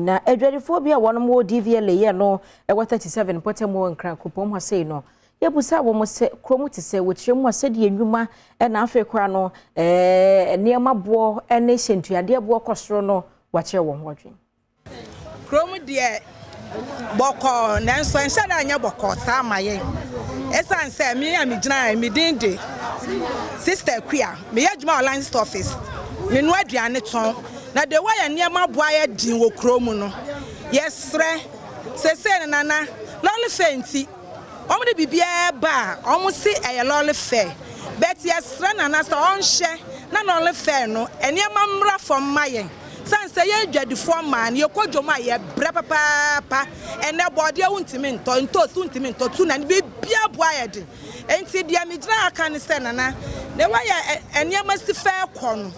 na adwadifoɔ one more DVL ye no e 37 potemo nkran kopom ha sei no yebusa wo mo se Kuro Mu Te Sen wokyeremu ase de enwuma na afekora no niema bo ne hyentuade bo kosoro no wakyere wo hodwen Kuro mu de boko nanso enhyɛ da anya boko saa maye esan sɛ me ya me gyina me din de sister Kuya me ya dwuma online office me no aduane ton na de wa ya niema bo aye din wo Kuro mu no yesre sese nana lole fenti omo de bibia ba omo si eye lole fe bet yesre nana so onhye na lole fe no eniema mra from maye sanse ye dwadifo man ye kodwoma ye bre papa ene body wuntimi nto suntimi nto tu na bibia bo aye de enti dia me gyina aka ne se nana ne wa ya eniema si fe kɔ no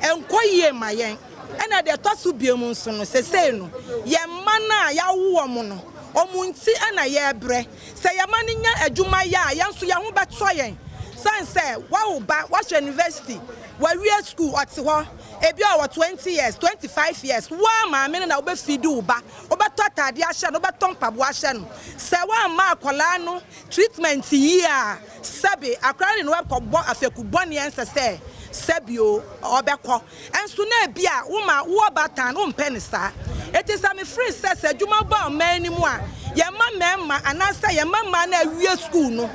enkoyie mayen ena de tosu biemu nso no sese no ye mana ya wo mo no omunti ena ye bre se ye mani nya adwuma ya yenso ye ho beto yen sanse wa wo ba wa university wa wie school oti ho ebi o 20 years 25 years wa ma me na wo be feed wo ba wo beto atade ahye no beto mpabo ahye no se wa ma akola no treatment yi a sabe akra ne wo kɔbɔ afekubɔ ne ensese sebio obekɔ enso na bia wo ma wo batan wo mpɛ sa etisa me free says adwuma ba man mu a ye ma anasa ye ma na awie school no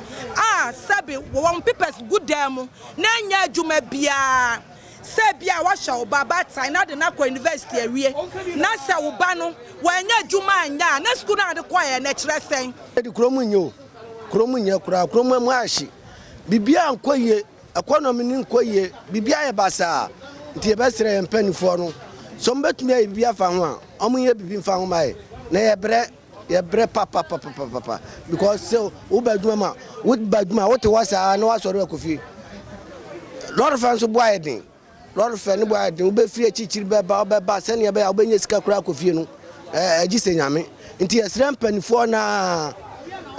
sabe won papers good dem na nya adwuma bia se bia wa hwa wo ba batan na de na ko university awie na se wo ba no wa nya adwuma anya na school na de kɔ ye na kyerɛ sɛn edi Kuro mu nyo Kuro mu nya kura Kuro mu ahye bibia ankoye economy ni nkoye bibia ye basa nti ye besere ye mpanifo no so mbetumi ye bibia fa ho a omo ye bibi fa ho mai na ye bre papa because so wo baduma ma wo baduma wo te wasa na wasoro akofi lord fans bo ayedin lord fan bo ayedin wo be fie chichiri be ba se ne be wo benye sika kura akofi no agise nyame nti ye sere mpanifo na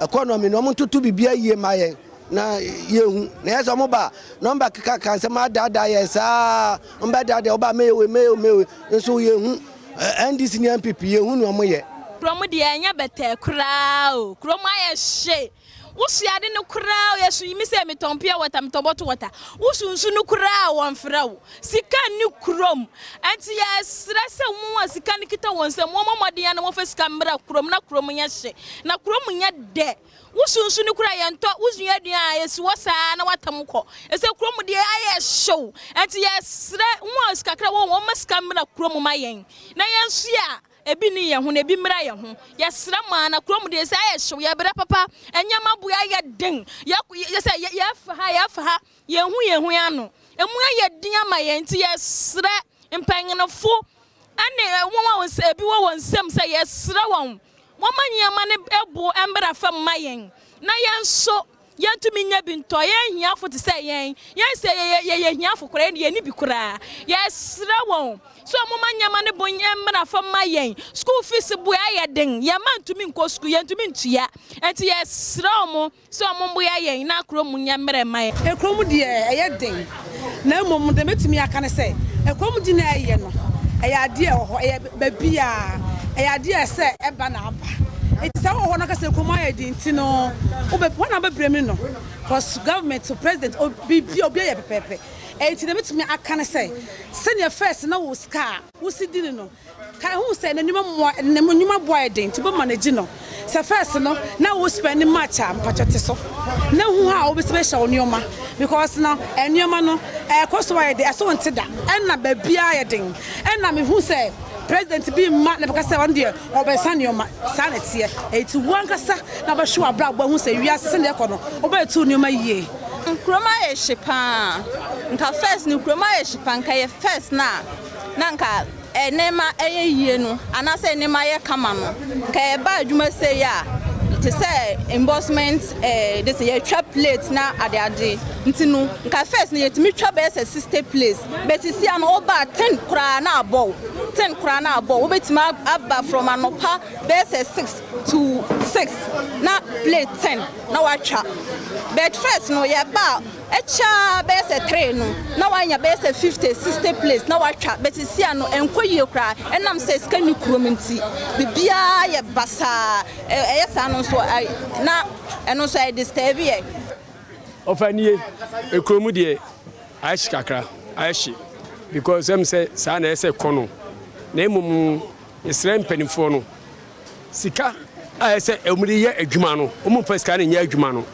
economy no mo tutu bibia ye mai na yehu na yeso mo ba number kaka kan se ma dada yesa on ba dada oba mewe nso yehu NDC ni MPP yehu no mo ye Kuro mu de anya bete kura o Kuro mu aye hye wusu ade no kura o yesu yimi se metompia water metoboto water wusu nsu no kura won fra wo sika ni Kurom anti ya srese mu wa sika ni kita won se mo momode ya na mo fa sika mbra Kurom na Kurom nya hye na Kurom nya de wusunsu ni kura yento wusun aduan yesu wosa na watam ko ese Kurom de aye show anti yesre nwa skakra wo maska mra Kurom mayen na yensu ya ebi ni ye ho na ebi mra ye ho yesre ma na Kurom de ese aye show ye bre papa enyama bu aye den yese ye fa ha ye hu ya no emu aye din ama ye nti yesre mpanyenfo ane wo won se ebi wo won sem se yesre won Wamanyama ne ebo embra fam mayen na yenso yentumi nya bi nto yen hiafo te se yen se ye hiafo kora ye ni bi kora yesra won so wamanyama ne bo embra fam mayen school fees bu aye den ye mantumi nko school yentumi ntua enti yesra mo so mo ya yen na Kuro mu nya mre mayen Kuro mu de eye den na mom de metumi aka ne se Kuro mu di na eye no eye ade ho eye babia ade ese eba na aba eti sa wo na ka se Kuro aye di nti no wona ba bremi no cause government to president obi ye pepepe eti na betumi aka ne se senior first na wo ska wo sidini no ka hu se na nyuma boy den to be manage no se first no na wo spend match am pachote so na hu ha wo be special nyoma because now nyoma no cost why dey so wonte da na ba bia ye den na me hu se president be ma na because one day obesan nyoma sanete eti wankasa na ba hwe abra hu se wiase se na ekono obetu nyoma yie Kuro mu aye hyepa nka first ni Kuro mu aye hyepa nka ye first na nka enema eye yie no anase enema ye kama no nka ye ba adwuma se ya te say embossment this ye twa plate na ade nti no nka first ni yetimi twa be 60 place but si am over 10 kura na abo top 10 krana abo we betima aba from anopa base 6 to 6 na play 10 na watcha but first no ye ba echa base 3 no na wanya base 50 60 place na watcha but sia no enkoyie kra enam se ska ni kurominti bibia ye basa eyesa no so na eno so I disturb ye ofanie ekromu de aishi kakra aishi because em say sa na ese kono na emum Israel penifo no sika a ese emuri ye adwuma no omu pasika na nya adwuma no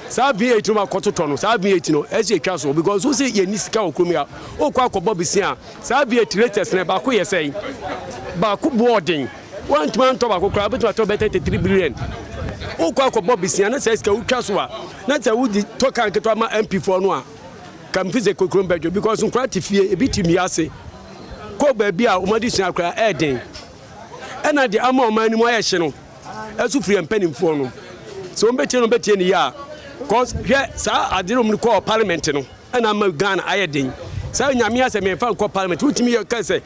sa bi etu ma kototo no sa bi etu no ese etwa so because we say ye ni sika okromu ya okwa akobọ bisia sa bi etu latest na ba ko ye say ba ko boarding one man to ba ko kra betu to better 3 billion okwa akobọ bisia na say sika utwa so a na say we di tokan keto ma MP4 no a kam fize kokrom bejo because nkra tifie ebitimi ase ko ba bia o madi sua kra eden ena de ama o mani mo ayehye no asu free mpanimfo no so mbeti no beti ni ya cause hwe sa adiro mu ko parliament no ena ma Ghana ayeden sa nyame ase me fa ko parliament utimi ye ka se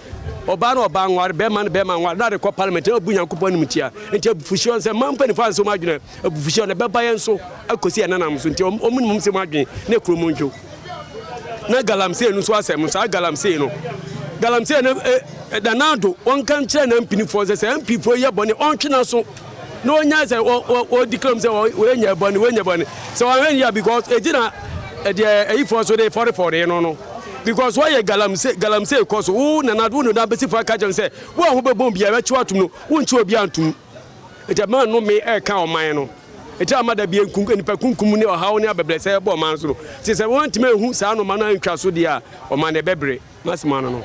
oba na oba nware be ma nware na de ko parliament abu nyankopon ni mutia enti abufushi se ma mpanimfo anso ma adwene abufushi na be ba ye nso akosi enanam so enti omunum se ma adwene na kromo njo na galamsey no so asem sa galamsey no danado on kan kire na mpinifo se mpifo ye bone on twena so no onya se o declare se we nya bone so when ya because ejina the ifo so dey 44 no because why galamsey cause wo nanado no da besi fa ka jem se wo ho bebom bia we chiwatum no wo nchi obi antum ejama no me e ka oman no eti amada bi enkunku nipa kunkum ne ohawo ne abebre se bo man so no se won time ehu sa no man antwa so dia o man e bebre masima no